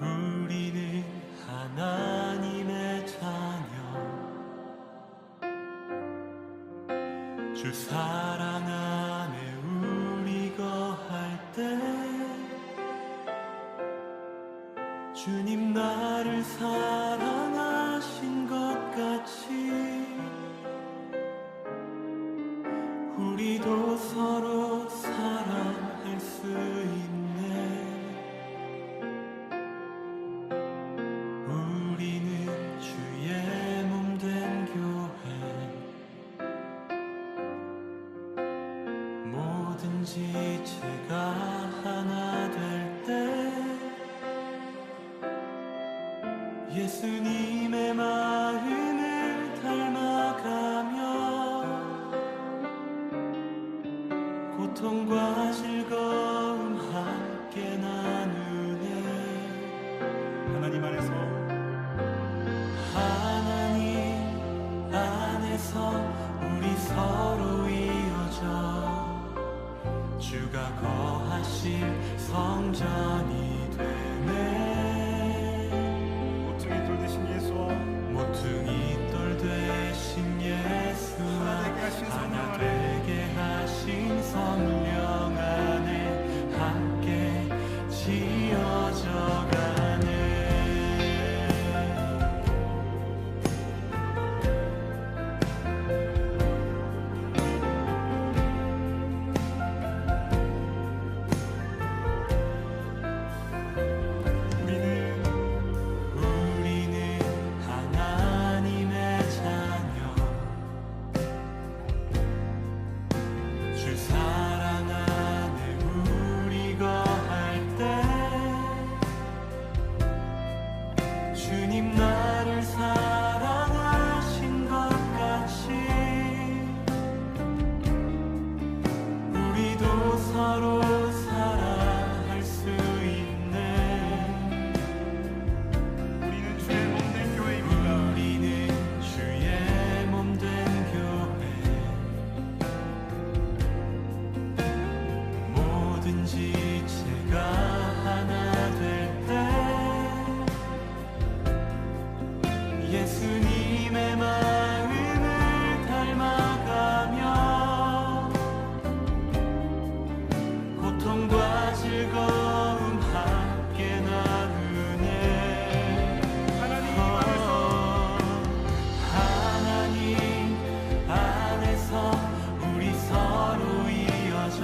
우리는 하나님의 자녀, 주 사랑 안에 우리 거할 때 주님 나를 사랑하신 것 같이 우리도 서로 사랑할 수 있네. 우리는 주의 몸 된 교회, 뭐든지 제가 하나 될 때 예수님의 마음을 닮아가며 고통과 즐거움 함께 나누네. 하나님 안에서 우리 서로 이어져 주가 거하실 성전이 되네. 모퉁이 돌 대신 예수와 하나 되게 하신 성령 안에 함께 지어져 가네. 주님 나를 사랑하신 것 같이 우리도 서로 사랑할 수 있네. 우리는 주의 몸 된 교회입니다. 우리는 주의 몸 된 교회, 뭐든지 제가 하나 될 때 예수님의 마음을 닮아가며 고통과 즐거움 함께 나누네. 하나님 안에서 우리 서로 이어져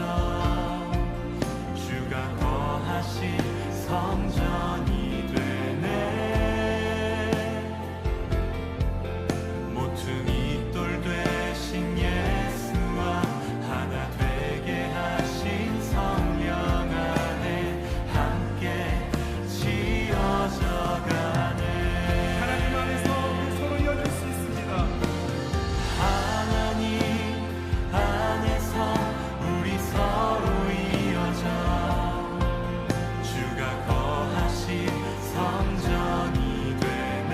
주가 거하실 성전이 되네. 모퉁이 돌 되신 예수와 하나 되게 하신 성령 안에 함께 지어져 가네. 하나님 안에서 우리 서로 이어질 수 있습니다. 하나님 안에서 우리 서로 이어져 주가 거하신 성전이 되네.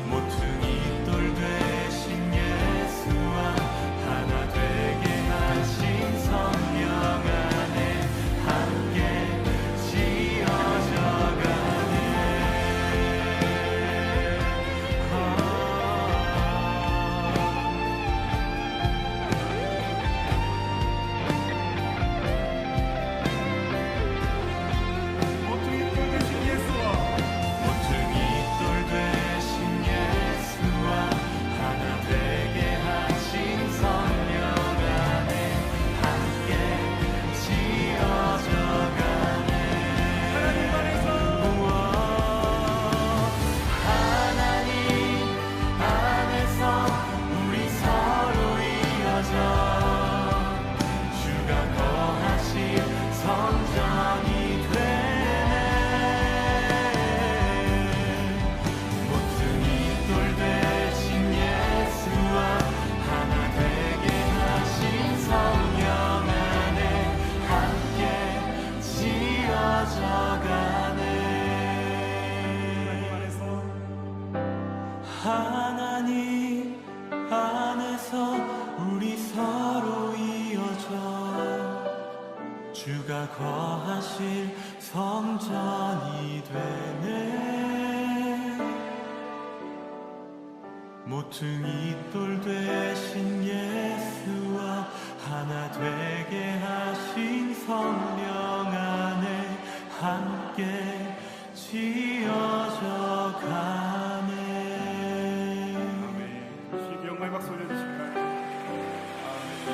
모퉁이 돌 되신 예수와 하나 되게 하신 성령 안에 함께 지어져 가네. 모퉁이 돌 대신 예수와 모퉁이 돌 되신 예수와 하나 되게 하신 성령 안에 함께 지어져 가네. 하나님 안에서 하나님 안에서 우리 서로 이어져 주가 거하실 성전이 되네. 모퉁이 돌 되신 예수와 하나 되게 하신 성령 안에 함께 지어져 가네. 하나님 안에서 우리 서로 이어져 주가 거하실 성전이 되네. 모퉁이 돌 되신 예수와 하나 되게 하신 성령 안에 함께 지어져 가네. 아멘. 주님께 영광의 박수 올려주실까요? 아멘.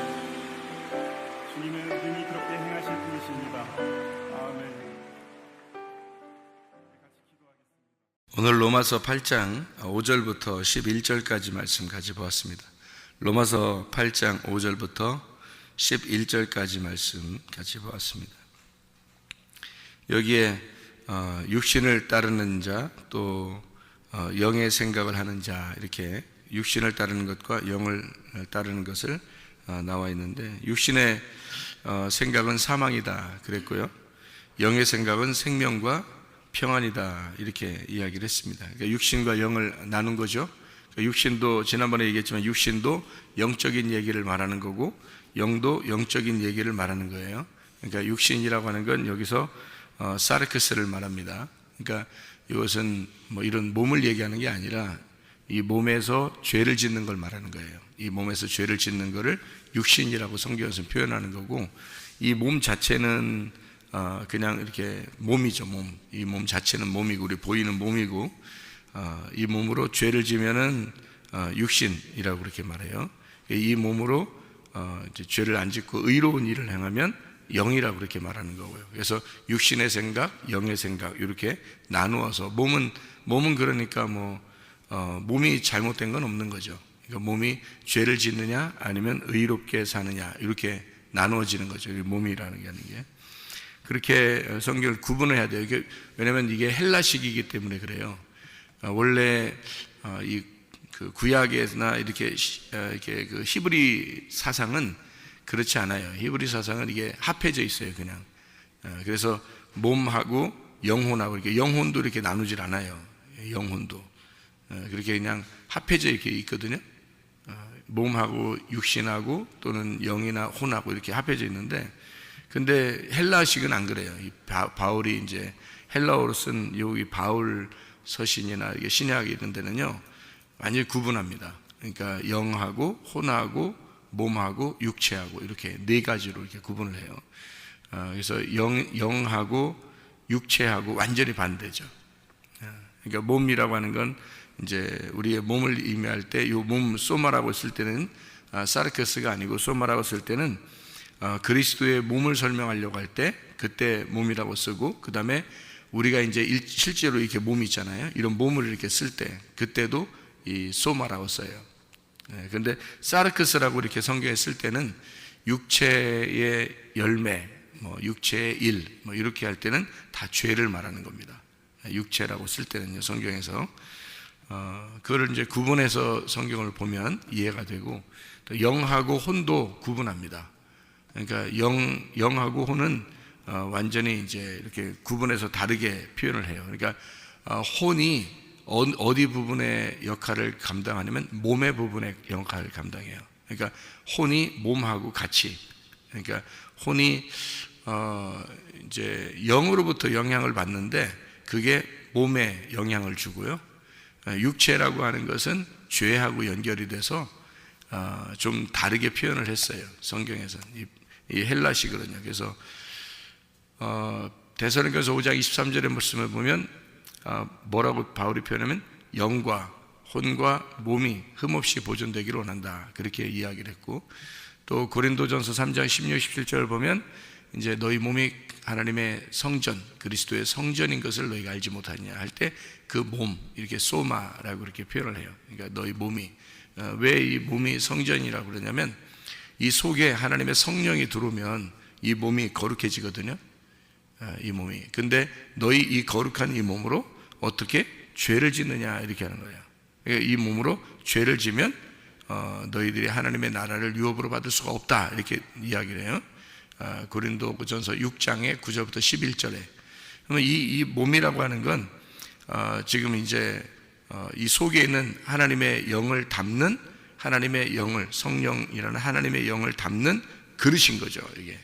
주님은 능히 그렇게 행하실 분이십니다. 아멘. 같이 기도하겠습니다. 오늘 로마서 8장 5절부터 11절까지 말씀 가지고 보았습니다. 로마서 8장 5절부터 11절까지 말씀 같이 보았습니다. 여기에 육신을 따르는 자, 또 영의 생각을 하는 자, 이렇게 육신을 따르는 것과 영을 따르는 것을 나와 있는데, 육신의 생각은 사망이다 그랬고요, 영의 생각은 생명과 평안이다 이렇게 이야기를 했습니다. 그러니까 육신과 영을 나눈 거죠. 그러니까 육신도 지난번에 얘기했지만 육신도 영적인 얘기를 말하는 거고 영도 영적인 얘기를 말하는 거예요. 그러니까 육신이라고 하는 건 여기서 사르크스를 말합니다. 그러니까 이것은 뭐 이런 몸을 얘기하는 게 아니라 이 몸에서 죄를 짓는 걸 말하는 거예요. 이 몸에서 죄를 짓는 거를 육신이라고 성경에서 표현하는 거고, 이 몸 자체는 그냥 이렇게 몸이죠. 몸. 이 몸 자체는 몸이고, 우리 보이는 몸이고, 이 몸으로 죄를 지면은 육신이라고 그렇게 말해요. 이 몸으로 이제 죄를 안 짓고 의로운 일을 행하면 영이라고 그렇게 말하는 거고요. 그래서 육신의 생각, 영의 생각 이렇게 나누어서 몸은 그러니까 몸이 잘못된 건 없는 거죠. 그러니까 몸이 죄를 짓느냐 아니면 의롭게 사느냐 이렇게 나누어지는 거죠. 몸이라는 게. 그렇게 성경을 구분을 해야 돼요. 왜냐하면 이게 헬라식이기 때문에 그래요. 원래 그 구약에나 이렇게 그 히브리 사상은 그렇지 않아요. 히브리 사상은 이게 합해져 있어요, 그냥. 그래서 몸하고 영혼하고 이렇게 영혼도 이렇게 나누질 않아요. 영혼도 그렇게 그냥 합해져 이렇게 있거든요. 몸하고 육신하고 또는 영이나 혼하고 이렇게 합해져 있는데, 근데 헬라식은 안 그래요. 바울이 이제 헬라어로 쓴 여기 바울 서신이나 이게 신약에 있는 데는요, 완전히 구분합니다. 그러니까 영하고 혼하고 몸하고 육체하고 이렇게 네 가지로 이렇게 구분을 해요. 그래서 영하고 육체하고 완전히 반대죠. 그러니까 몸이라고 하는 건 이제 우리의 몸을 의미할 때, 이 몸 소마라고 쓸 때는 사르케스가 아니고 소마라고 쓸 때는 그리스도의 몸을 설명하려고 할 때 그때 몸이라고 쓰고, 그 다음에 우리가 이제 실제로 이렇게 몸이 있잖아요. 이런 몸을 이렇게 쓸 때 그때도 이 소마라고 써요. 그런데 사르크스라고 이렇게 성경에 쓸 때는 육체의 열매, 육체의 일, 이렇게 할 때는 다 죄를 말하는 겁니다. 육체라고 쓸 때는요, 성경에서 그거를 이제 구분해서 성경을 보면 이해가 되고, 또 영하고 혼도 구분합니다. 그러니까 영하고 혼은 완전히 이제 이렇게 구분해서 다르게 표현을 해요. 그러니까 혼이 어디 부분의 역할을 감당하냐면 몸의 부분의 역할을 감당해요. 그러니까 혼이 몸하고 같이, 그러니까 혼이 이제 영으로부터 영향을 받는데 그게 몸에 영향을 주고요. 육체라고 하는 것은 죄하고 연결이 돼서 좀 다르게 표현을 했어요, 성경에서는. 이 헬라식으로는요. 그래서 데살로니가서 5장 23절의 말씀을 보면 뭐라고 바울이 표현하면 영과 혼과 몸이 흠없이 보존되기를 원한다, 그렇게 이야기를 했고, 또 고린도전서 3장 16, 17절을 보면 이제 너희 몸이 하나님의 성전, 그리스도의 성전인 것을 너희가 알지 못하냐 할 때 그 몸, 이렇게 소마라고 이렇게 표현을 해요. 그러니까 너희 몸이, 왜 이 몸이 성전이라고 그러냐면 이 속에 하나님의 성령이 들어오면 이 몸이 거룩해지거든요. 이 몸이. 근데 너희 이 거룩한 이 몸으로 어떻게 죄를 짓느냐 이렇게 하는 거예요. 그러니까 이 몸으로 죄를 지면 너희들이 하나님의 나라를 유업으로 받을 수가 없다, 이렇게 이야기를 해요. 고린도전서 6장의 9절부터 11절에. 그러면 이 몸이라고 하는 건 지금 이제 이 속에 있는 하나님의 영을 담는, 하나님의 영을, 성령이라는 하나님의 영을 담는 그릇인 거죠, 이게.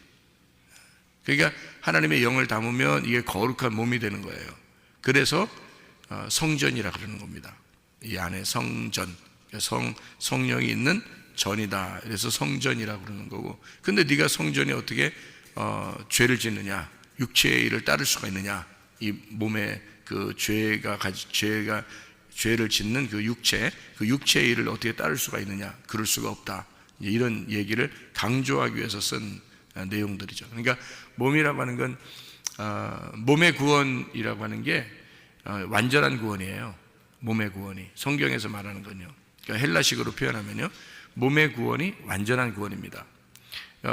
그러니까 하나님의 영을 담으면 이게 거룩한 몸이 되는 거예요. 그래서 성전이라 그러는 겁니다. 이 안에 성전, 성령이 있는 전이다. 그래서 성전이라 그러는 거고. 근데 네가 성전이 어떻게 죄를 짓느냐, 육체의 일을 따를 수가 있느냐, 이 몸에 그 죄를 짓는 그 육체의 일을 어떻게 따를 수가 있느냐, 그럴 수가 없다. 이런 얘기를 강조하기 위해서 쓴 내용들이죠. 그러니까 몸이라고 하는 건 몸의 구원이라고 하는 게 완전한 구원이에요. 몸의 구원이 성경에서 말하는 건요. 그러니까 헬라식으로 표현하면요, 몸의 구원이 완전한 구원입니다.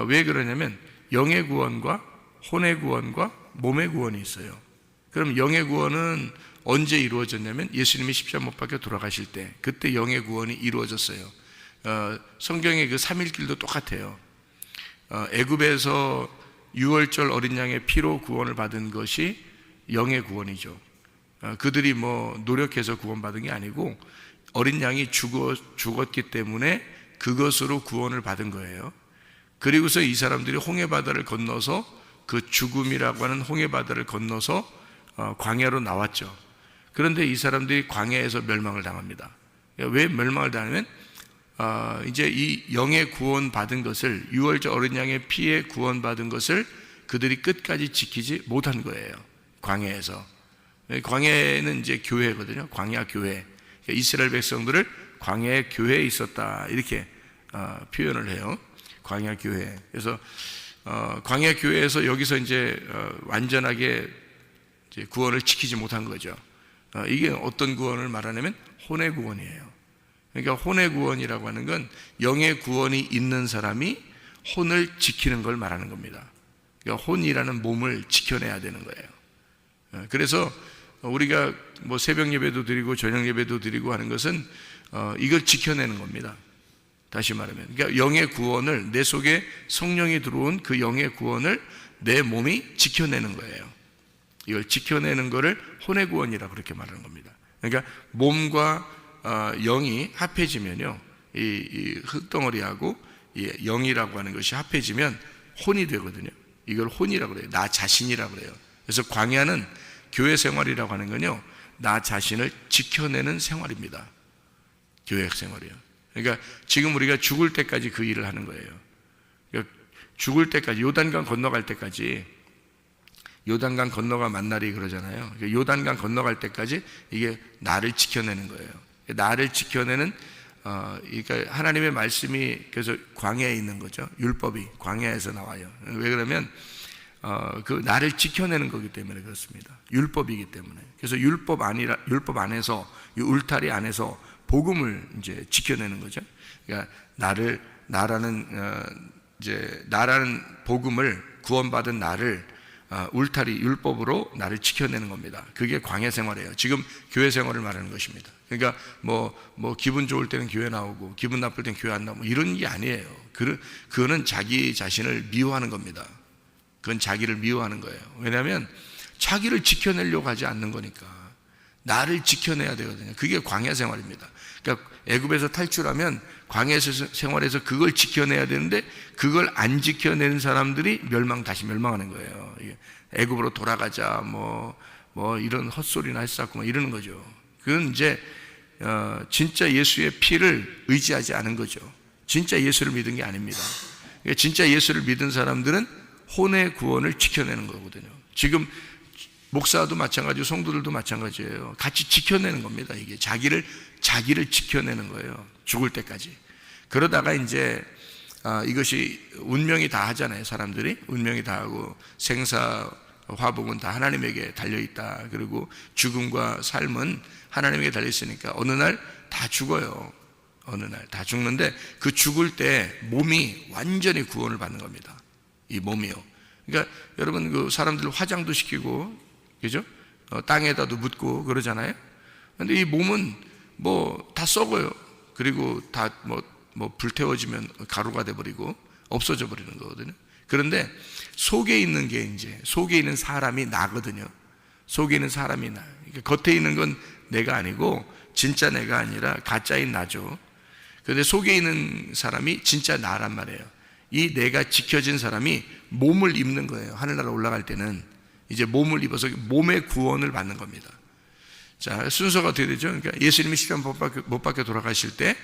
왜 그러냐면 영의 구원과 혼의 구원과 몸의 구원이 있어요. 그럼 영의 구원은 언제 이루어졌냐면 예수님이 십자가 못 박혀 돌아가실 때, 그때 영의 구원이 이루어졌어요. 성경의 그 3일길도 똑같아요. 애굽에서 유월절 어린 양의 피로 구원을 받은 것이 영의 구원이죠. 그들이 뭐 노력해서 구원받은 게 아니고 어린 양이 죽었기 때문에 그것으로 구원을 받은 거예요. 그리고서 이 사람들이 홍해바다를 건너서 그 죽음이라고 하는 홍해바다를 건너서 광야로 나왔죠. 그런데 이 사람들이 광야에서 멸망을 당합니다. 왜 멸망을 당하냐면 이제 이 영의 구원 받은 것을, 유월절 어린 양의 피에 구원 받은 것을 그들이 끝까지 지키지 못한 거예요. 광야에서. 광야에는 이제 교회거든요. 광야 교회. 이스라엘 백성들을 광야의 교회에 있었다, 이렇게 표현을 해요. 광야 교회. 그래서 광야 교회에서 여기서 이제 완전하게 이제 구원을 지키지 못한 거죠. 이게 어떤 구원을 말하냐면 혼의 구원이에요. 그러니까 혼의 구원이라고 하는 건 영의 구원이 있는 사람이 혼을 지키는 걸 말하는 겁니다. 그러니까 혼이라는 몸을 지켜내야 되는 거예요. 그래서 우리가 뭐 새벽 예배도 드리고 저녁 예배도 드리고 하는 것은 이걸 지켜내는 겁니다. 다시 말하면, 그러니까 영의 구원을, 내 속에 성령이 들어온 그 영의 구원을 내 몸이 지켜내는 거예요. 이걸 지켜내는 거를 혼의 구원이라고 그렇게 말하는 겁니다. 그러니까 몸과 영이 합해지면요, 이 흙덩어리하고 이 영이라고 하는 것이 합해지면 혼이 되거든요. 이걸 혼이라고 그래요. 나 자신이라고 그래요. 그래서 광야는 교회 생활이라고 하는 건요, 나 자신을 지켜내는 생활입니다. 교회 생활이요. 그러니까 지금 우리가 죽을 때까지 그 일을 하는 거예요. 그러니까 죽을 때까지, 요단강 건너갈 때까지, 요단강 건너가 만날이 그러잖아요. 그러니까 요단강 건너갈 때까지 이게 나를 지켜내는 거예요. 나를 지켜내는, 그러니까 하나님의 말씀이 그래서 광야에 있는 거죠. 율법이 광야에서 나와요. 왜 그러면 그 나를 지켜내는 거기 때문에 그렇습니다. 율법이기 때문에. 그래서 율법 안에서, 이 울타리 안에서 복음을 이제 지켜내는 거죠. 그러니까 나라는 복음을, 구원받은 나를 울타리 율법으로 나를 지켜내는 겁니다. 그게 광야 생활이에요. 지금 교회 생활을 말하는 것입니다. 그러니까 뭐 기분 좋을 때는 교회 나오고 기분 나쁠 때는 교회 안 나오고 이런 게 아니에요. 그거는 자기 자신을 미워하는 겁니다. 그건 자기를 미워하는 거예요. 왜냐하면 자기를 지켜내려고 하지 않는 거니까. 나를 지켜내야 되거든요. 그게 광야 생활입니다. 그러니까 애굽에서 탈출하면 광야 생활에서 그걸 지켜내야 되는데, 그걸 안 지켜내는 사람들이 다시 멸망하는 거예요. 애굽으로 돌아가자, 뭐 이런 헛소리나 했었고 뭐 이러는 거죠. 그건 이제 진짜 예수의 피를 의지하지 않은 거죠. 진짜 예수를 믿은 게 아닙니다. 그러니까 진짜 예수를 믿은 사람들은 혼의 구원을 지켜내는 거거든요. 지금 목사도 마찬가지고 성도들도 마찬가지예요. 같이 지켜내는 겁니다. 이게 자기를 지켜내는 거예요. 죽을 때까지. 그러다가 이제 이것이 운명이 다 하잖아요. 사람들이 운명이 다 하고 생사 화복은 다 하나님에게 달려있다. 그리고 죽음과 삶은 하나님에게 달려있으니까 어느 날 다 죽어요. 어느 날 다 죽는데, 그 죽을 때 몸이 완전히 구원을 받는 겁니다. 이 몸이요. 그러니까 여러분, 그 사람들 화장도 시키고, 그죠? 땅에다도 묻고 그러잖아요. 근데 이 몸은 뭐 다 썩어요. 그리고 다 뭐 불태워지면 가루가 돼버리고 없어져 버리는 거거든요. 그런데 속에 있는 게, 이제 속에 있는 사람이 나거든요. 속에 있는 사람이 나요. 그러니까 겉에 있는 건 내가 아니고 진짜 내가 아니라 가짜인 나죠. 그런데 속에 있는 사람이 진짜 나란 말이에요. 이 뇌가 지켜진 사람이 몸을 입는 거예요. 하늘나라 올라갈 때는 이제 몸을 입어서 몸의 구원을 받는 겁니다. 자, 순서가 어떻게 되죠? 그러니까 예수님이 십자가 못 박혀 돌아가실 때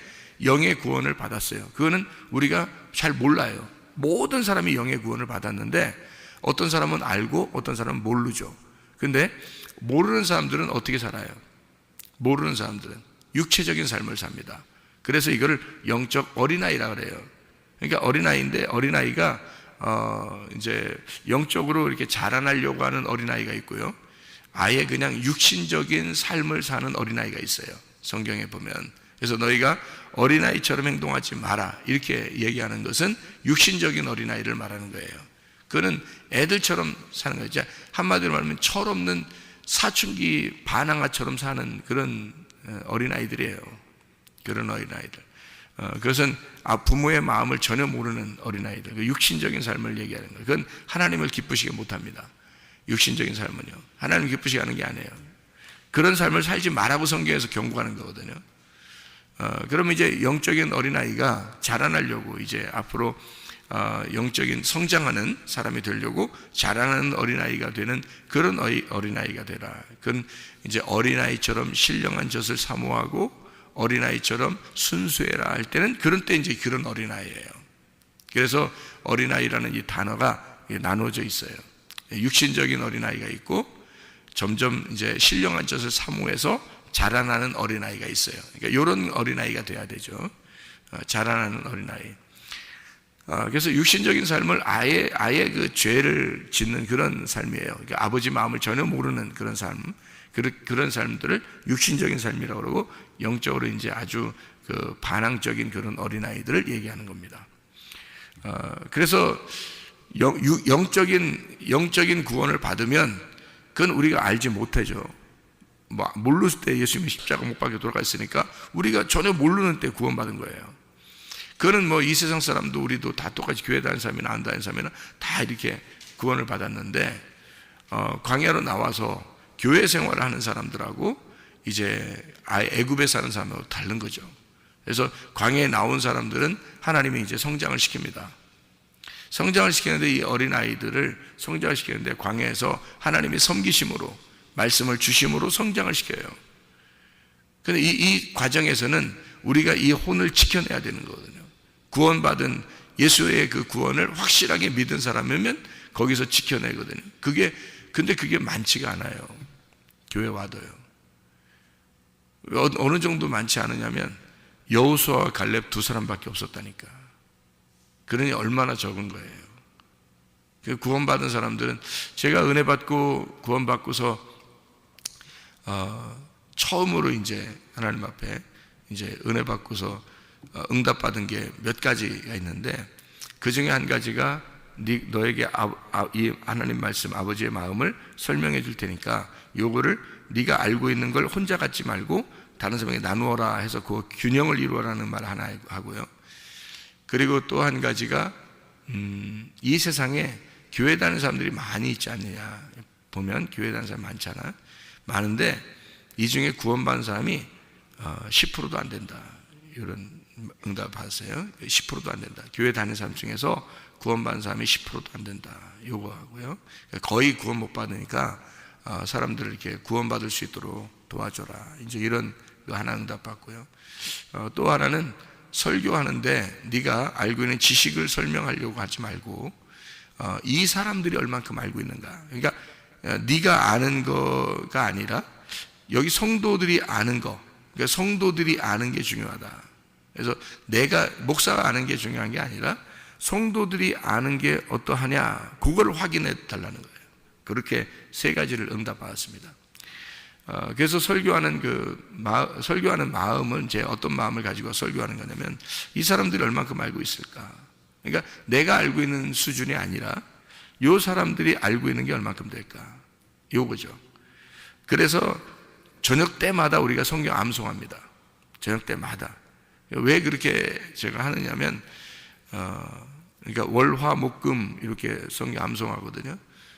영의 구원을 받았어요. 그거는 우리가 잘 몰라요. 모든 사람이 영의 구원을 받았는데 어떤 사람은 알고 어떤 사람은 모르죠. 근데 모르는 사람들은 어떻게 살아요? 모르는 사람들은 육체적인 삶을 삽니다. 그래서 이거를 영적 어린아이라 그래요. 그러니까 어린아이인데 어린아이가 이제 영적으로 이렇게 자라나려고 하는 어린아이가 있고요. 아예 그냥 육신적인 삶을 사는 어린아이가 있어요. 성경에 보면. 그래서 너희가 어린아이처럼 행동하지 마라 이렇게 얘기하는 것은 육신적인 어린아이를 말하는 거예요. 그거는 애들처럼 사는 거죠. 한마디로 말하면 철없는 사춘기 반항아처럼 사는 그런 어린아이들이에요. 그런 어린아이들. 그것은 부모의 마음을 전혀 모르는 어린아이들, 육신적인 삶을 얘기하는 거예요. 그건 하나님을 기쁘시게 못합니다. 육신적인 삶은요, 하나님 기쁘시게 하는 게 아니에요. 그런 삶을 살지 말라고 성경에서 경고하는 거거든요. 그러면 이제 영적인 어린아이가 자라나려고 이제 앞으로 영적인 성장하는 사람이 되려고 자라나는 어린아이가 되는 그런 어린아이가 되라. 그건 이제 어린아이처럼 신령한 젖을 사모하고 어린아이처럼 순수해라 할 때는 그런 때 이제 그런 어린아이예요. 그래서 어린아이라는 이 단어가 나눠져 있어요. 육신적인 어린아이가 있고 점점 이제 신령한 젖을 사모해서 자라나는 어린아이가 있어요. 그러니까 이런 어린아이가 돼야 되죠. 자라나는 어린아이. 그래서 육신적인 삶을 아예 그 죄를 짓는 그런 삶이에요. 그러니까 아버지 마음을 전혀 모르는 그런 삶, 그런 삶들을 육신적인 삶이라고 그러고 영적으로 이제 아주 그 반항적인 그런 어린아이들을 얘기하는 겁니다. 그래서 영적인 구원을 받으면 그건 우리가 알지 못하죠. 모르을 때 예수님이 십자가 못 박혀 돌아갔으니까 우리가 전혀 모르는 때 구원받은 거예요. 그거는 이 세상 사람도 우리도 다 똑같이 교회 다니는 사람이나 안 다니는 사람이나 다 이렇게 구원을 받았는데 광야로 나와서 교회 생활을 하는 사람들하고 이제 아예 애굽에 사는 사람하고 다른 거죠. 그래서 광야에 나온 사람들은 하나님이 이제 성장을 시킵니다. 성장을 시키는데 이 어린아이들을 성장을 시키는데 광야에서 하나님이 섬기심으로 말씀을 주심으로 성장을 시켜요. 그런데 이 과정에서는 우리가 이 혼을 지켜내야 되는 거거든요. 구원받은 예수의 그 구원을 확실하게 믿은 사람이면 거기서 지켜내거든요. 근데 그게 많지가 않아요. 교회 와도요. 어느 정도 많지 않으냐면 여호수아와 갈렙 두 사람밖에 없었다니까. 그러니 얼마나 적은 거예요. 구원받은 사람들은 제가 은혜 받고 구원받고서 처음으로 이제 하나님 앞에 이제 은혜 받고서 응답받은 게 몇 가지가 있는데 그 중에 한 가지가 너에게 이 하나님 말씀 아버지의 마음을 설명해 줄 테니까 요거를 네가 알고 있는 걸 혼자 갖지 말고 다른 사람에게 나누어라 해서 그 균형을 이루어라는 말 하나 하고요. 그리고 또 한 가지가 이 세상에 교회 다니는 사람들이 많이 있지 않느냐. 보면 교회 다니는 사람 많잖아. 많은데 이 중에 구원받은 사람이 10%도 안 된다. 이런 응답 받았어요. 10%도 안 된다. 교회 다니는 사람 중에서 구원받은 사람이 10%도 안 된다. 요거 하고요. 거의 구원 못 받으니까 사람들을 이렇게 구원받을 수 있도록 도와줘라. 이제 이런 거 하나 응답 받고요. 또 하나는 설교하는데 네가 알고 있는 지식을 설명하려고 하지 말고 이 사람들이 얼만큼 알고 있는가. 그러니까 네가 아는 거가 아니라 여기 성도들이 아는 거. 그러니까 성도들이 아는 게 중요하다. 그래서 내가 목사가 아는 게 중요한 게 아니라 성도들이 아는 게 어떠하냐 그걸 확인해 달라는 거예요. 그렇게 세 가지를 응답받았습니다. 그래서 설교하는 설교하는 마음은 이제 어떤 마음을 가지고 설교하는 거냐면 이 사람들이 얼만큼 알고 있을까. 그러니까 내가 알고 있는 수준이 아니라 이 사람들이 알고 있는 게 얼만큼 될까. 요거죠. 그래서 저녁 때마다 우리가 성경 암송합니다. 저녁 때마다. 왜 그렇게 제가 하느냐면 그러니까 월화 목금 이렇게 성경 암송하거든요.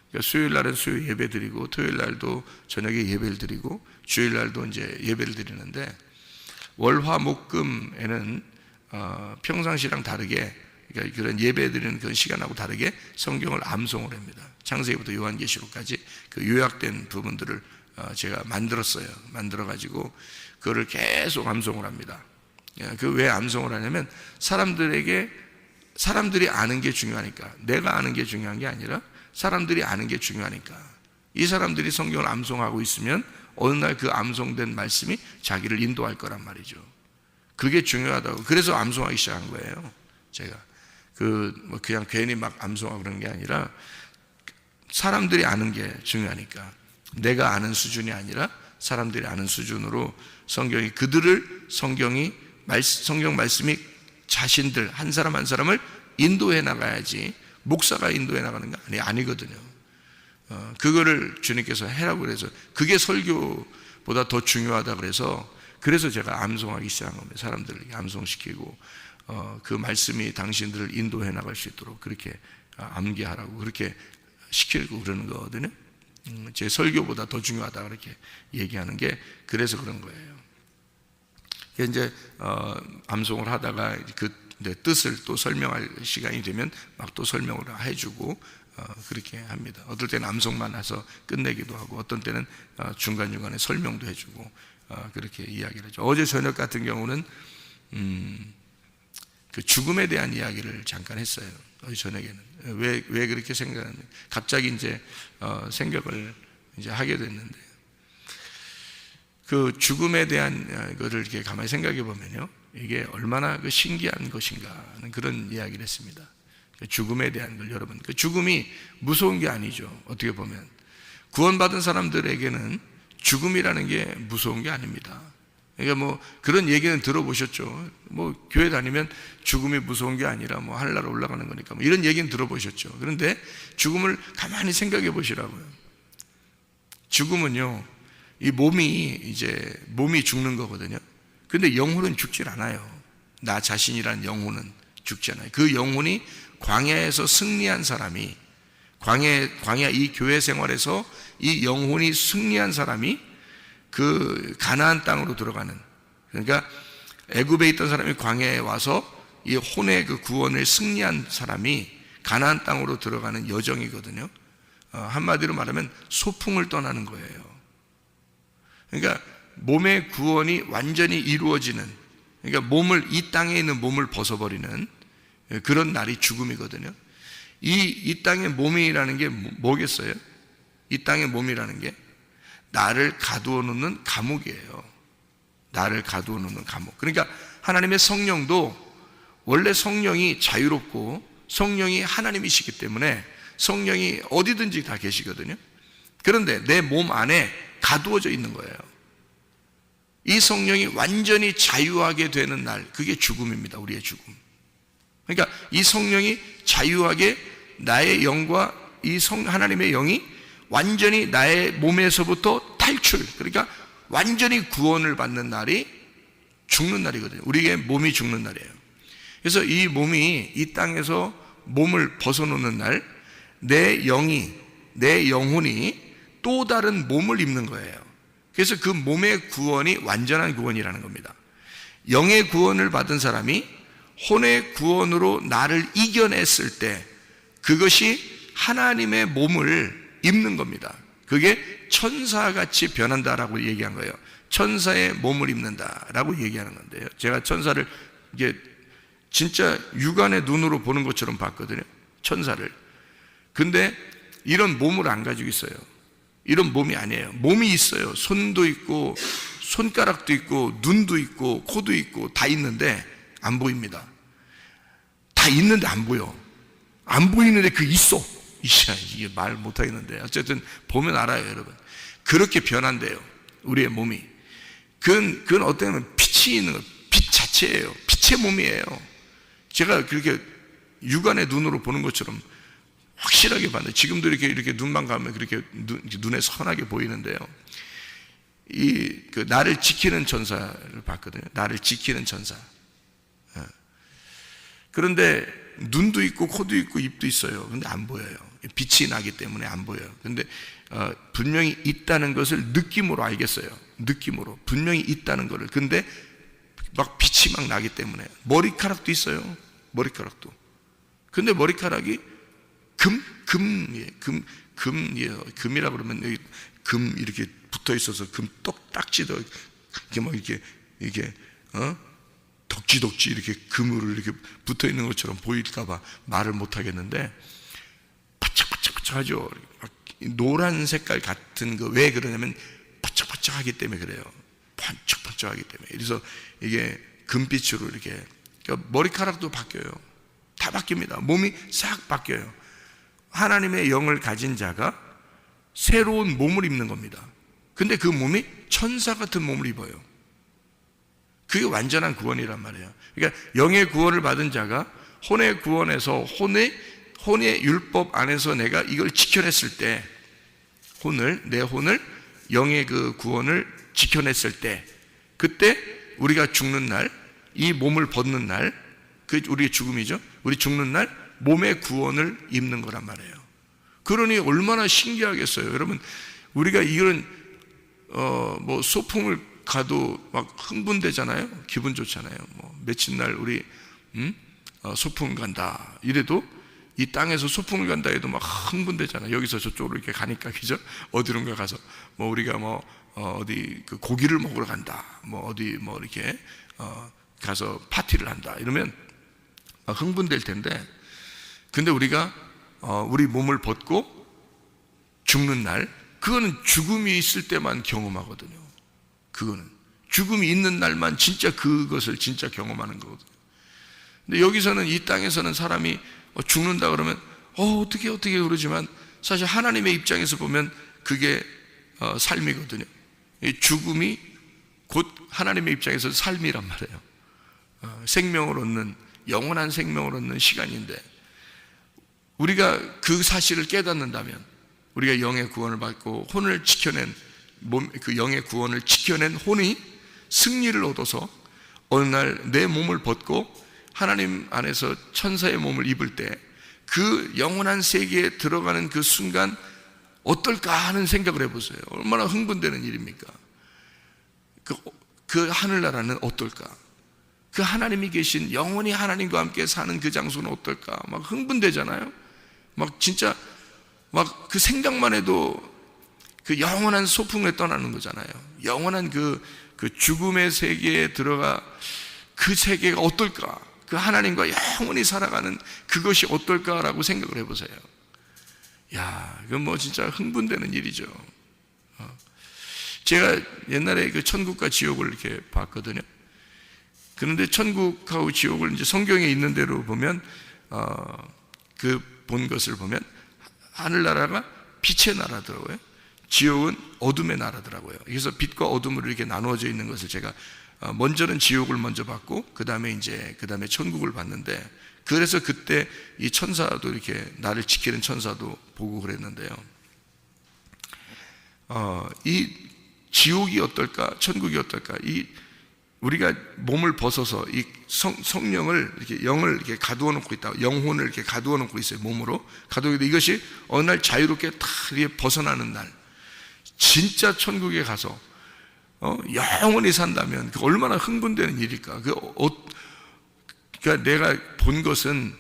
그러니까 수요일 날은 수요 예배 드리고 토요일 날도 저녁에 예배를 드리고 주일 날도 이제 예배를 드리는데 월화 목금에는 평상시랑 다르게 그러니까 그런 예배드리는 그런 시간하고 다르게 성경을 암송을 합니다. 창세기부터 요한계시록까지 그 요약된 부분들을 제가 만들어가지고 그거를 계속 암송을 합니다. 그 왜 암송을 하냐면 사람들이 아는 게 중요하니까, 내가 아는 게 중요한 게 아니라 사람들이 아는 게 중요하니까. 이 사람들이 성경을 암송하고 있으면 어느 날 그 암송된 말씀이 자기를 인도할 거란 말이죠. 그게 중요하다고. 그래서 암송하기 시작한 거예요. 제가 그냥 괜히 막 암송하고 그런 게 아니라 사람들이 아는 게 중요하니까, 내가 아는 수준이 아니라 사람들이 아는 수준으로 성경 말씀이 자신들 한 사람 한 사람을 인도해 나가야지, 목사가 인도해 나가는 게 아니거든요. 그거를 주님께서 해라고 그래서, 그게 설교보다 더 중요하다 그래서 제가 암송하기 시작한 겁니다. 사람들을 암송시키고 그 말씀이 당신들을 인도해 나갈 수 있도록 그렇게 암기하라고 그렇게 시키고 그러는 거거든요. 제 설교보다 더 중요하다 그렇게 얘기하는 게 그래서 그런 거예요. 이제 암송을 하다가 그 뜻을 또 설명할 시간이 되면 막 또 설명을 해주고 그렇게 합니다. 어떨 때는 암송만 해서 끝내기도 하고, 어떤 때는 중간중간에 설명도 해주고 그렇게 이야기를 하죠. 어제 저녁 같은 경우는 그 죽음에 대한 이야기를 잠깐 했어요. 어제 저녁에는 왜 그렇게 생각하는지 갑자기 이제 생각을 이제 하게 됐는데, 그 죽음에 대한 것을 이렇게 가만히 생각해 보면요, 이게 얼마나 그 신기한 것인가 하는 그런 이야기를 했습니다. 그 죽음에 대한 걸, 여러분, 그 죽음이 무서운 게 아니죠. 어떻게 보면 구원받은 사람들에게는 죽음이라는 게 무서운 게 아닙니다. 그러니까 뭐 그런 얘기는 들어보셨죠. 뭐 교회 다니면 죽음이 무서운 게 아니라 뭐 하늘나라 올라가는 거니까 뭐 이런 얘기는 들어보셨죠. 그런데 죽음을 가만히 생각해 보시라고요. 죽음은요, 이 몸이 죽는 거거든요. 근데 영혼은 죽질 않아요. 나 자신이란 영혼은 죽지 않아요. 그 영혼이 광야에서 승리한 사람이, 광야 이 교회 생활에서 이 영혼이 승리한 사람이 그 가나안 땅으로 들어가는, 그러니까 애굽에 있던 사람이 광야에 와서 이 혼의 그 구원을 승리한 사람이 가나안 땅으로 들어가는 여정이거든요. 한마디로 말하면 소풍을 떠나는 거예요. 그러니까 몸의 구원이 완전히 이루어지는, 그러니까 이 땅에 있는 몸을 벗어버리는 그런 날이 죽음이거든요. 이 땅의 몸이라는 게 뭐겠어요? 이 땅의 몸이라는 게 나를 가두어 놓는 감옥이에요. 나를 가두어 놓는 감옥. 그러니까 하나님의 성령도, 원래 성령이 자유롭고 성령이 하나님이시기 때문에 성령이 어디든지 다 계시거든요. 그런데 내 몸 안에 가두어져 있는 거예요. 이 성령이 완전히 자유하게 되는 날, 그게 죽음입니다. 우리의 죽음. 그러니까 이 성령이 자유하게 나의 영과 하나님의 영이 완전히 나의 몸에서부터 탈출, 그러니까 완전히 구원을 받는 날이 죽는 날이거든요. 우리의 몸이 죽는 날이에요. 그래서 이 몸이 이 땅에서 몸을 벗어놓는 날, 내 영혼이 또 다른 몸을 입는 거예요. 그래서 그 몸의 구원이 완전한 구원이라는 겁니다. 영의 구원을 받은 사람이 혼의 구원으로 나를 이겨냈을 때 그것이 하나님의 몸을 입는 겁니다. 그게 천사같이 변한다라고 얘기한 거예요. 천사의 몸을 입는다라고 얘기하는 건데요. 제가 천사를 이게 진짜 육안의 눈으로 보는 것처럼 봤거든요. 천사를. 근데 이런 몸을 안 가지고 있어요. 이런 몸이 아니에요. 몸이 있어요. 손도 있고 손가락도 있고 눈도 있고 코도 있고 다 있는데 안 보입니다. 다 있는데 안 보여. 안 보이는데 그 있어. 이게 말 못하겠는데 어쨌든 보면 알아요, 여러분. 그렇게 변한대요, 우리의 몸이. 그건 어때면 빛이 있는 거예요. 빛 자체예요. 빛의 몸이에요. 제가 그렇게 육안의 눈으로 보는 것처럼 확실하게 봤는데, 지금도 이렇게 눈만 감으면 그렇게 눈에 선하게 보이는데요. 나를 지키는 천사를 봤거든요. 나를 지키는 천사. 그런데 눈도 있고 코도 있고 입도 있어요. 근데 안 보여요. 빛이 나기 때문에 안 보여요. 근데 분명히 있다는 것을 느낌으로 알겠어요. 느낌으로 분명히 있다는 것을. 근데 막 빛이 막 나기 때문에 머리카락도 있어요. 머리카락도 근데 머리카락이 금이라고 그러면 여기 금 이렇게 붙어 있어서 딱지도 이렇게 막 이게 덕지덕지 이렇게 금으로 이렇게 붙어 있는 것처럼 보일까봐 말을 못 하겠는데 바짝바짝하죠. 노란 색깔 같은 거 왜 그러냐면 바짝바짝하기 때문에 그래요. 반짝반짝하기 때문에. 그래서 이게 금빛으로 이렇게, 그러니까 머리카락도 바뀌어요. 다 바뀝니다. 몸이 싹 바뀌어요. 하나님의 영을 가진 자가 새로운 몸을 입는 겁니다. 근데 그 몸이 천사 같은 몸을 입어요. 그게 완전한 구원이란 말이에요. 그러니까 영의 구원을 받은 자가 혼의 구원에서 혼의 율법 안에서 내가 이걸 지켜냈을 때, 내 혼을 영의 그 구원을 지켜냈을 때, 그때 우리가 죽는 날, 이 몸을 벗는 날, 그 우리의 죽음이죠. 우리 죽는 날 몸의 구원을 입는 거란 말이에요. 그러니 얼마나 신기하겠어요. 여러분, 우리가 이런 뭐 소풍을 가도 막 흥분되잖아요. 기분 좋잖아요. 뭐 며칠 날 우리 소풍 간다 이래도, 이 땅에서 소풍을 간다 해도 막 흥분되잖아요. 여기서 저쪽으로 이렇게 가니까, 그죠? 어디론가 가서 뭐 우리가 뭐 어디 그 고기를 먹으러 간다, 뭐 어디 뭐 이렇게 가서 파티를 한다 이러면 흥분될 텐데, 근데 우리가 우리 몸을 벗고 죽는 날, 그거는 죽음이 있을 때만 경험하거든요. 그거는 죽음이 있는 날만 진짜 그것을 진짜 경험하는 거거든요. 근데 여기서는, 이 땅에서는 사람이 죽는다 그러면 어떻게 그러지만, 사실 하나님의 입장에서 보면 그게 삶이거든요. 이 죽음이 곧 하나님의 입장에서 삶이란 말이에요. 생명을 얻는, 영원한 생명을 얻는 시간인데, 우리가 그 사실을 깨닫는다면, 우리가 영의 구원을 받고 혼을 지켜낸 그 영의 구원을 지켜낸 혼이 승리를 얻어서 어느 날 내 몸을 벗고 하나님 안에서 천사의 몸을 입을 때, 그 영원한 세계에 들어가는 그 순간 어떨까 하는 생각을 해보세요. 얼마나 흥분되는 일입니까? 그 하늘나라는 어떨까? 그 하나님이 계신, 영원히 하나님과 함께 사는 그 장소는 어떨까? 막 흥분되잖아요. 막 진짜 막 그 생각만 해도 그 영원한 소풍에 떠나는 거잖아요. 영원한 그 죽음의 세계에 들어가, 그 세계가 어떨까? 그 하나님과 영원히 살아가는 그것이 어떨까라고 생각을 해보세요. 야, 이건 뭐 진짜 흥분되는 일이죠. 제가 옛날에 그 천국과 지옥을 이렇게 봤거든요. 그런데 천국하고 지옥을 이제 성경에 있는 대로 보면, 그 본 것을 보면 하늘나라가 빛의 나라더라고요. 지옥은 어둠의 나라더라고요. 그래서 빛과 어둠으로 이렇게 나누어져 있는 것을 제가 먼저는 지옥을 먼저 봤고, 그 다음에 천국을 봤는데, 그래서 그때 이 천사도 이렇게 나를 지키는 천사도 보고 그랬는데요. 이 지옥이 어떨까, 천국이 어떨까? 이 우리가 몸을 벗어서 이 성령을 이렇게, 영을 이렇게 가두어 놓고 있다. 영혼을 이렇게 가두어 놓고 있어요. 몸으로 가두어 있는데, 이것이 어느 날 자유롭게 다 이렇게 벗어나는 날, 진짜 천국에 가서 영원히 산다면 그 얼마나 흥분되는 일일까? 그러니까 내가 본 것은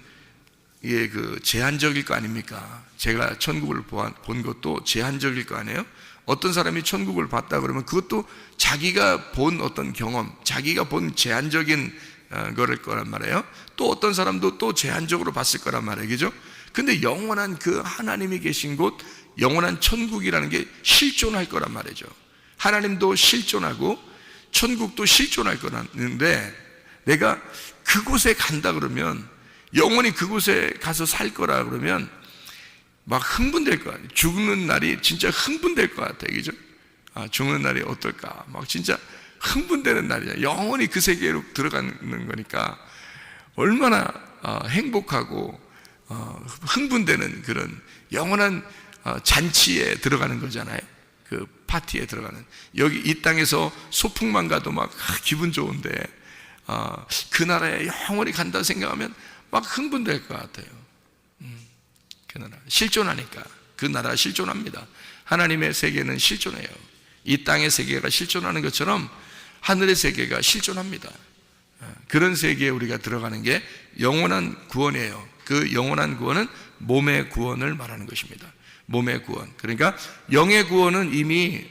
그 제한적일 거 아닙니까? 제가 천국을 본 것도 제한적일 거 아니에요? 어떤 사람이 천국을 봤다 그러면 그것도 자기가 본 어떤 경험, 자기가 본 제한적인 거를 거란 말이에요. 또 어떤 사람도 또 제한적으로 봤을 거란 말이에요. 그죠? 근데 영원한 그 하나님이 계신 곳, 영원한 천국이라는 게 실존할 거란 말이죠. 하나님도 실존하고 천국도 실존할 거라는데, 내가 그곳에 간다 그러면, 영원히 그곳에 가서 살 거라 그러면 막 흥분될 것 같아요. 죽는 날이 진짜 흥분될 것 같아요. 그죠? 죽는 날이 어떨까? 막 진짜 흥분되는 날이야. 영원히 그 세계로 들어가는 거니까 얼마나 행복하고 흥분되는 그런 영원한 잔치에 들어가는 거잖아요. 그 파티에 들어가는. 여기 이 땅에서 소풍만 가도 막 기분 좋은데, 그 나라에 영원히 간다 생각하면 막 흥분될 것 같아요. 그 나라 실존하니까. 그 나라 실존합니다. 하나님의 세계는 실존해요. 이 땅의 세계가 실존하는 것처럼 하늘의 세계가 실존합니다. 그런 세계에 우리가 들어가는 게 영원한 구원이에요. 그 영원한 구원은 몸의 구원을 말하는 것입니다. 몸의 구원. 그러니까 영의 구원은 이미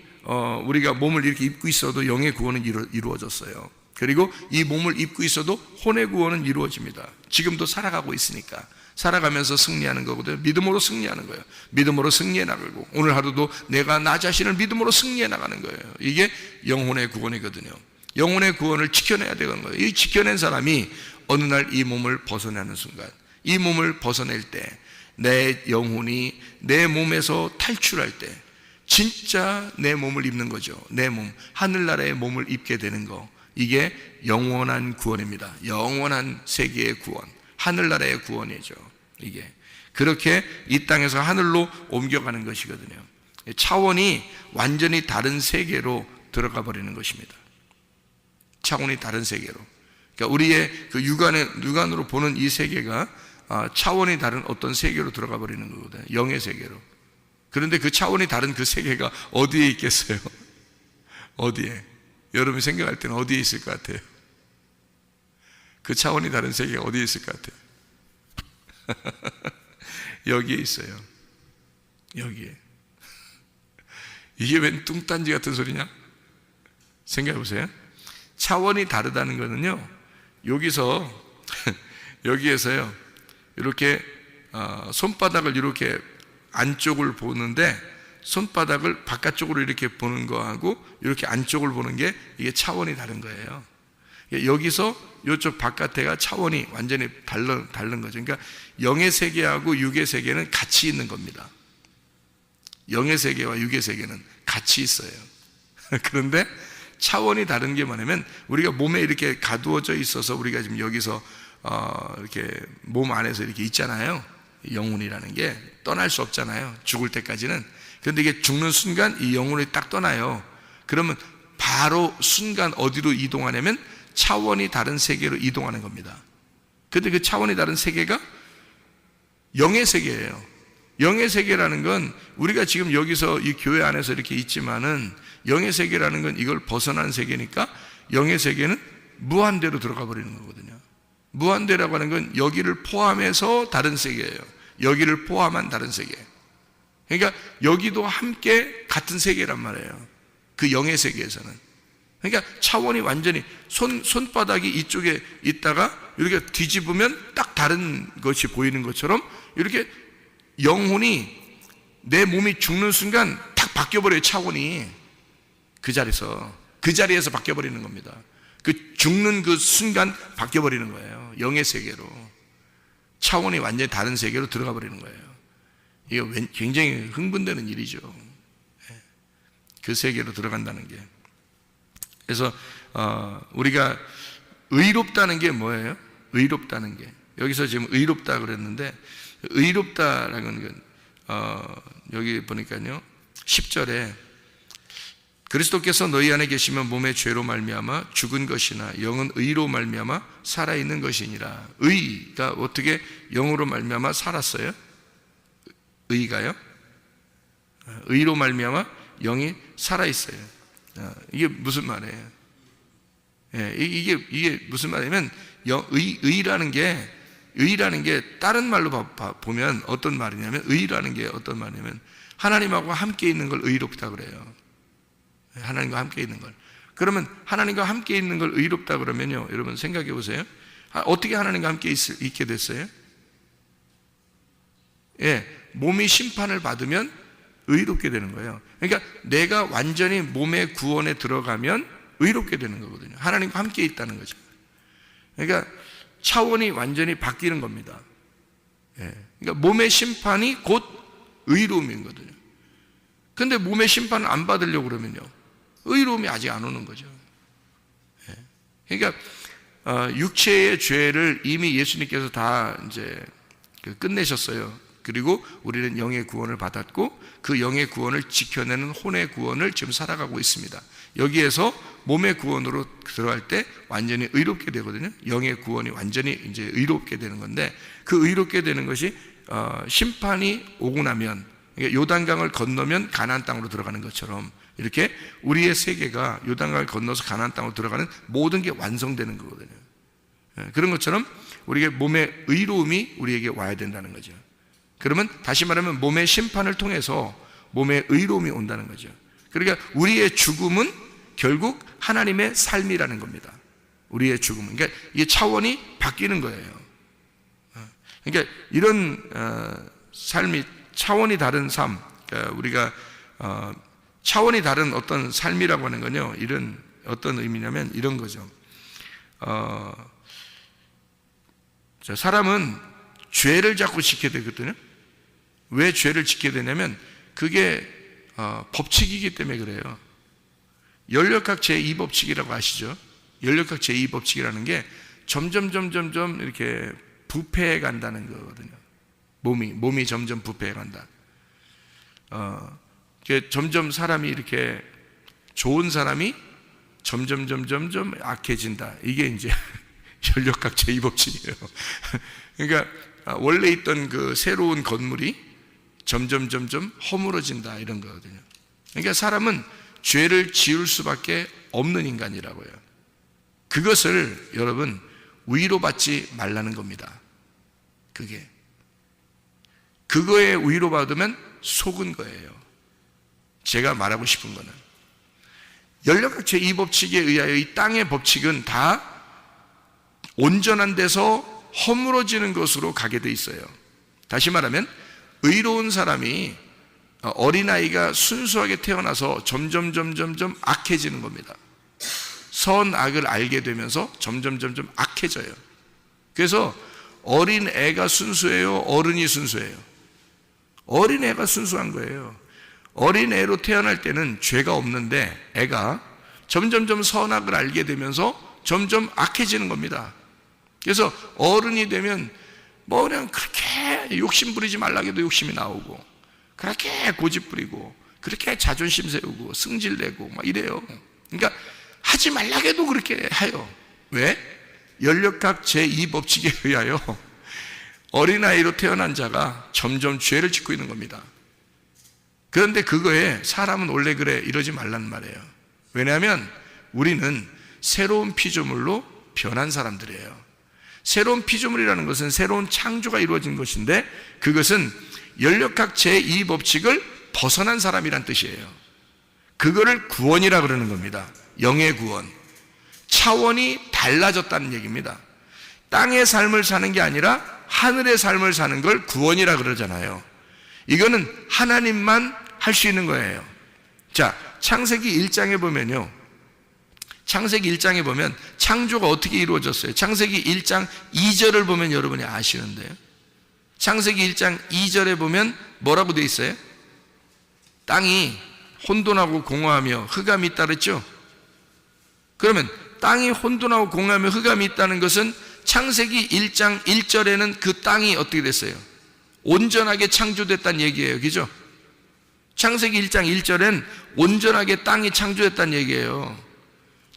우리가 몸을 이렇게 입고 있어도 영의 구원은 이루어졌어요. 그리고 이 몸을 입고 있어도 혼의 구원은 이루어집니다. 지금도 살아가고 있으니까. 살아가면서 승리하는 거거든요. 믿음으로 승리하는 거예요. 믿음으로 승리해 나가고, 오늘 하루도 내가 나 자신을 믿음으로 승리해 나가는 거예요. 이게 영혼의 구원이거든요. 영혼의 구원을 지켜내야 되는 거예요. 이 지켜낸 사람이 어느 날 이 몸을 벗어나는 순간, 이 몸을 벗어낼 때 내 영혼이 내 몸에서 탈출할 때 진짜 내 몸을 입는 거죠. 내 몸, 하늘나라의 몸을 입게 되는 거, 이게 영원한 구원입니다. 영원한 세계의 구원, 하늘나라의 구원이죠. 이게 그렇게 이 땅에서 하늘로 옮겨가는 것이거든요. 차원이 완전히 다른 세계로 들어가 버리는 것입니다. 차원이 다른 세계로. 그러니까 우리의 그 육안으로 보는 이 세계가 차원이 다른 어떤 세계로 들어가 버리는 거거든요. 영의 세계로. 그런데 그 차원이 다른 그 세계가 어디에 있겠어요? 어디에? 여러분이 생각할 때는 어디에 있을 것 같아요? 그 차원이 다른 세계가 어디에 있을 것 같아요? 여기에 있어요. 여기에. 이게 웬 뚱딴지 같은 소리냐? 생각해 보세요. 차원이 다르다는 거는요, 여기에서요, 이렇게 손바닥을 이렇게 안쪽을 보는데, 손바닥을 바깥쪽으로 이렇게 보는 거하고 이렇게 안쪽을 보는 게, 이게 차원이 다른 거예요. 여기서 이쪽 바깥에가 차원이 완전히 다른 거죠. 그러니까 영의 세계하고 육의 세계는 같이 있는 겁니다. 영의 세계와 육의 세계는 같이 있어요. 그런데 차원이 다른 게 뭐냐면, 우리가 몸에 이렇게 가두어져 있어서 우리가 지금 여기서 이렇게 몸 안에서 이렇게 있잖아요. 영혼이라는 게 떠날 수 없잖아요. 죽을 때까지는. 그런데 이게 죽는 순간 이 영혼이 딱 떠나요. 그러면 바로 순간 어디로 이동하냐면 차원이 다른 세계로 이동하는 겁니다. 그런데 그 차원이 다른 세계가 영의 세계예요. 영의 세계라는 건 우리가 지금 여기서 이 교회 안에서 이렇게 있지만은, 영의 세계라는 건 이걸 벗어난 세계니까 영의 세계는 무한대로 들어가 버리는 거거든요. 무한대라고 하는 건 여기를 포함해서 다른 세계예요. 여기를 포함한 다른 세계. 그러니까 여기도 함께 같은 세계란 말이에요. 그 영의 세계에서는. 그러니까 차원이 완전히 손바닥이 이쪽에 있다가 이렇게 뒤집으면 딱 다른 것이 보이는 것처럼, 이렇게 영혼이 내 몸이 죽는 순간 딱 바뀌어버려요. 차원이 그 자리에서 바뀌어버리는 겁니다. 그 죽는 그 순간 바뀌어버리는 거예요. 영의 세계로. 차원이 완전히 다른 세계로 들어가 버리는 거예요. 이게 굉장히 흥분되는 일이죠. 그 세계로 들어간다는 게. 그래서 우리가 의롭다는 게 뭐예요? 의롭다는 게, 여기서 지금 의롭다 그랬는데, 의롭다라는 건 여기 보니까요, 10절에 그리스도께서 너희 안에 계시면 몸의 죄로 말미암아 죽은 것이나 영은 의로 말미암아 살아있는 것이니라. 의가 어떻게 영으로 말미암아 살았어요? 의가요? 의로 말미암아 영이 살아있어요. 이게 무슨 말이에요? 이게 무슨 말이냐면, 의라는 게 다른 말로 보면 어떤 말이냐면, 의라는 게 어떤 말이냐면 하나님하고 함께 있는 걸 의롭다 그래요. 하나님과 함께 있는 걸. 그러면 하나님과 함께 있는 걸 의롭다 그러면요, 여러분 생각해 보세요. 어떻게 하나님과 함께 있게 됐어요? 몸이 심판을 받으면 의롭게 되는 거예요. 그러니까 내가 완전히 몸의 구원에 들어가면 의롭게 되는 거거든요. 하나님과 함께 있다는 거죠. 그러니까 차원이 완전히 바뀌는 겁니다. 그러니까 몸의 심판이 곧 의로움이거든요. 근데 몸의 심판을 안 받으려고 그러면요, 의로움이 아직 안 오는 거죠. 그러니까 육체의 죄를 이미 예수님께서 다 이제 끝내셨어요. 그리고 우리는 영의 구원을 받았고, 그 영의 구원을 지켜내는 혼의 구원을 지금 살아가고 있습니다. 여기에서 몸의 구원으로 들어갈 때 완전히 의롭게 되거든요. 영의 구원이 완전히 이제 의롭게 되는 건데, 그 의롭게 되는 것이 심판이 오고 나면, 그러니까 요단강을 건너면 가나안 땅으로 들어가는 것처럼, 이렇게 우리의 세계가 요단강을 건너서 가나안 땅으로 들어가는 모든 게 완성되는 거거든요. 그런 것처럼 우리에게 몸의 의로움이 우리에게 와야 된다는 거죠. 그러면 다시 말하면 몸의 심판을 통해서 몸의 의로움이 온다는 거죠. 그러니까 우리의 죽음은 결국 하나님의 삶이라는 겁니다. 우리의 죽음은. 그러니까 이 차원이 바뀌는 거예요. 그러니까 이런 삶이 차원이 다른 삶, 그러니까 우리가 차원이 다른 어떤 삶이라고 하는 건요, 이런 어떤 의미냐면 이런 거죠. 사람은 죄를 자꾸 지켜야 되거든요. 왜 죄를 지켜야 되냐면 그게 법칙이기 때문에 그래요. 연력학 제2법칙이라고 아시죠? 연력학 제2법칙이라는 게 점점 이렇게 부패해 간다는 거거든요. 몸이 점점 부패해 간다. 점점 사람이 이렇게 좋은 사람이 점점 악해진다. 이게 이제 연력학 제2법칙이에요. 그러니까 원래 있던 그 새로운 건물이 점점 허물어진다 이런 거거든요. 그러니까 사람은 죄를 지을 수밖에 없는 인간이라고요. 그것을 여러분 위로받지 말라는 겁니다. 그거에 위로받으면 속은 거예요. 제가 말하고 싶은 거는 연력학 제2법칙에 의하여 이 땅의 법칙은 다 온전한 데서 허물어지는 것으로 가게 돼 있어요. 다시 말하면 의로운 사람이 어린아이가 순수하게 태어나서 점점 악해지는 겁니다. 선악을 알게 되면서 점점 악해져요. 그래서 어린애가 순수해요? 어른이 순수해요? 어린애가 순수한 거예요. 어린애로 태어날 때는 죄가 없는데 애가 점점 선악을 알게 되면서 점점 악해지는 겁니다. 그래서 어른이 되면 뭐 그냥 그렇게 욕심 부리지 말라고 해도 욕심이 나오고, 그렇게 고집 부리고, 그렇게 자존심 세우고 승질내고 막 이래요. 그러니까 하지 말라고 해도 그렇게 해요. 왜? 연력학 제2법칙에 의하여 어린아이로 태어난 자가 점점 죄를 짓고 있는 겁니다. 그런데 그거에 사람은 원래 그래 이러지 말란 말이에요. 왜냐하면 우리는 새로운 피조물로 변한 사람들이에요. 새로운 피조물이라는 것은 새로운 창조가 이루어진 것인데 그것은 연력학 제2법칙을 벗어난 사람이란 뜻이에요. 그거를 구원이라 그러는 겁니다. 영의 구원. 차원이 달라졌다는 얘기입니다. 땅의 삶을 사는 게 아니라 하늘의 삶을 사는 걸 구원이라 그러잖아요. 이거는 하나님만 할 수 있는 거예요. 자, 창세기 1장에 보면요, 창세기 1장에 보면 창조가 어떻게 이루어졌어요? 창세기 1장 2절을 보면 여러분이 아시는데요, 창세기 1장 2절에 보면 뭐라고 되어 있어요? 땅이 혼돈하고 공허하며 흑암이 있다 그랬죠? 그러면 땅이 혼돈하고 공허하며 흑암이 있다는 것은 창세기 1장 1절에는 그 땅이 어떻게 됐어요? 온전하게 창조됐다는 얘기예요. 그죠? 창세기 1장 1절엔 온전하게 땅이 창조됐다는 얘기예요.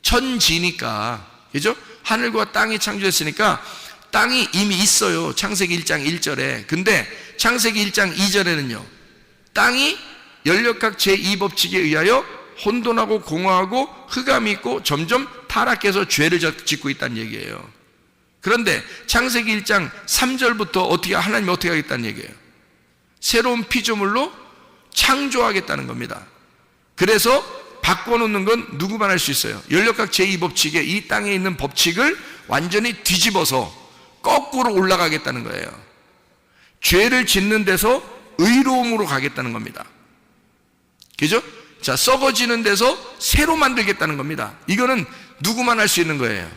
천지니까, 그죠? 하늘과 땅이 창조됐으니까 땅이 이미 있어요. 창세기 1장 1절에. 근데 창세기 1장 2절에는요, 땅이 연력학 제2법칙에 의하여 혼돈하고 공허하고 흑암이 있고 점점 타락해서 죄를 짓고 있다는 얘기예요. 그런데 창세기 1장 3절부터 하나님이 어떻게 하겠다는 얘기예요? 새로운 피조물로 창조하겠다는 겁니다. 그래서 바꿔놓는 건 누구만 할 수 있어요? 연력학 제2법칙에 이 땅에 있는 법칙을 완전히 뒤집어서 거꾸로 올라가겠다는 거예요. 죄를 짓는 데서 의로움으로 가겠다는 겁니다. 그죠? 자, 썩어지는 데서 새로 만들겠다는 겁니다. 이거는 누구만 할 수 있는 거예요?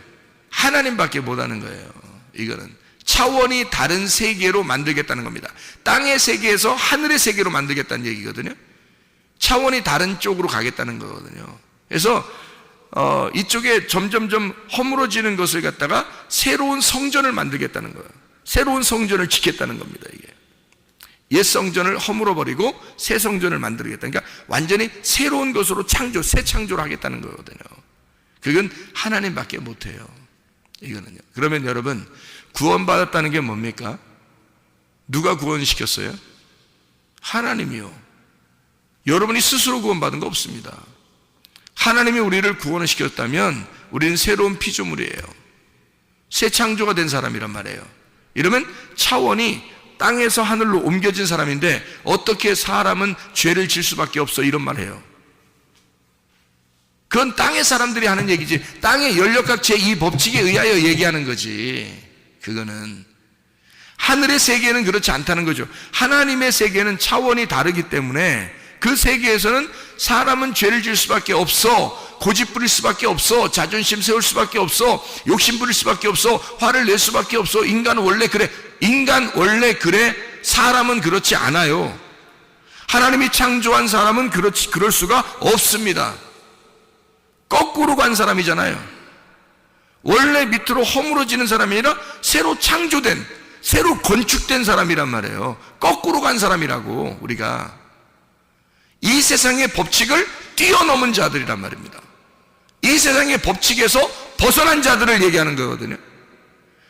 하나님밖에 못하는 거예요. 이거는 차원이 다른 세계로 만들겠다는 겁니다. 땅의 세계에서 하늘의 세계로 만들겠다는 얘기거든요. 차원이 다른 쪽으로 가겠다는 거거든요. 그래서 이쪽에 점점 허물어지는 것을 갖다가 새로운 성전을 만들겠다는 거예요. 새로운 성전을 짓겠다는 겁니다. 이게 옛 성전을 허물어버리고 새 성전을 만들겠다. 그러니까 완전히 새로운 것으로 새 창조를 하겠다는 거거든요. 그건 하나님밖에 못해요. 이거는요. 그러면 여러분, 구원받았다는 게 뭡니까? 누가 구원시켰어요? 하나님이요. 여러분이 스스로 구원받은 거 없습니다. 하나님이 우리를 구원을 시켰다면 우리는 새로운 피조물이에요. 새 창조가 된 사람이란 말이에요. 이러면 차원이 땅에서 하늘로 옮겨진 사람인데 어떻게 사람은 죄를 질 수밖에 없어, 이런 말이에요. 그건 땅의 사람들이 하는 얘기지, 땅의 연력학 제2 법칙에 의하여 얘기하는 거지. 그거는 하늘의 세계는 그렇지 않다는 거죠. 하나님의 세계는 차원이 다르기 때문에 그 세계에서는 사람은 죄를 질 수밖에 없어, 고집 부릴 수밖에 없어, 자존심 세울 수밖에 없어, 욕심 부릴 수밖에 없어, 화를 낼 수밖에 없어. 인간은 원래 그래. 인간 원래 그래. 사람은 그렇지 않아요. 하나님이 창조한 사람은 그럴 수가 없습니다. 거꾸로 간 사람이잖아요. 원래 밑으로 허물어지는 사람이 아니라 새로 창조된, 새로 건축된 사람이란 말이에요. 거꾸로 간 사람이라고. 우리가 이 세상의 법칙을 뛰어넘은 자들이란 말입니다. 이 세상의 법칙에서 벗어난 자들을 얘기하는 거거든요.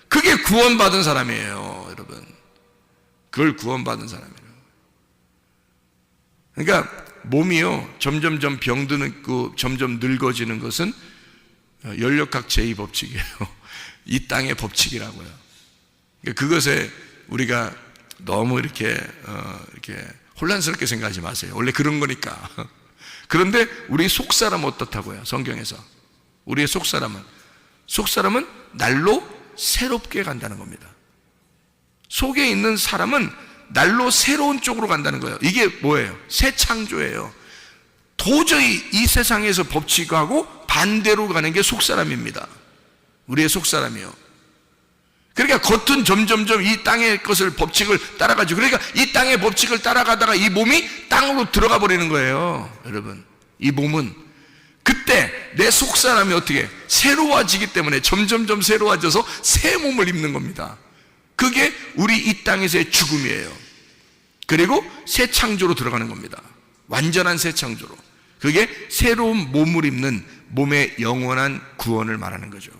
그게 구원받은 사람이에요, 여러분. 그걸 구원받은 사람이에요. 그러니까 몸이요, 점점점 병드는 그 점점 늙어지는 것은 연력학 제2 법칙이에요. 이 땅의 법칙이라고요. 그러니까 그것에 우리가 너무 이렇게 혼란스럽게 생각하지 마세요. 원래 그런 거니까. 그런데 우리 속사람은 어떻다고요? 성경에서 우리의 속사람은 날로 새롭게 간다는 겁니다. 속에 있는 사람은 날로 새로운 쪽으로 간다는 거예요. 이게 뭐예요? 새 창조예요. 도저히 이 세상에서 법칙하고 반대로 가는 게 속사람입니다. 우리의 속사람이요. 그러니까 겉은 점점점 이 땅의 것을, 법칙을 따라가죠. 그러니까 이 땅의 법칙을 따라가다가 이 몸이 땅으로 들어가 버리는 거예요, 여러분. 이 몸은 그때 내 속사람이 어떻게 새로워지기 때문에 점점점 새로워져서 새 몸을 입는 겁니다. 그게 우리 이 땅에서의 죽음이에요. 그리고 새 창조로 들어가는 겁니다. 완전한 새 창조로. 그게 새로운 몸을 입는 몸의 영원한 구원을 말하는 거죠.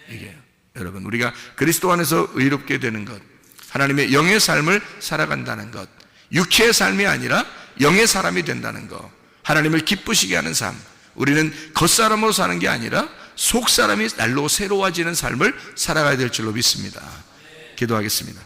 이게 여러분, 우리가 그리스도 안에서 의롭게 되는 것, 하나님의 영의 삶을 살아간다는 것, 육체의 삶이 아니라 영의 사람이 된다는 것, 하나님을 기쁘시게 하는 삶, 우리는 겉사람으로 사는 게 아니라 속사람이 날로 새로워지는 삶을 살아가야 될 줄로 믿습니다. 기도하겠습니다.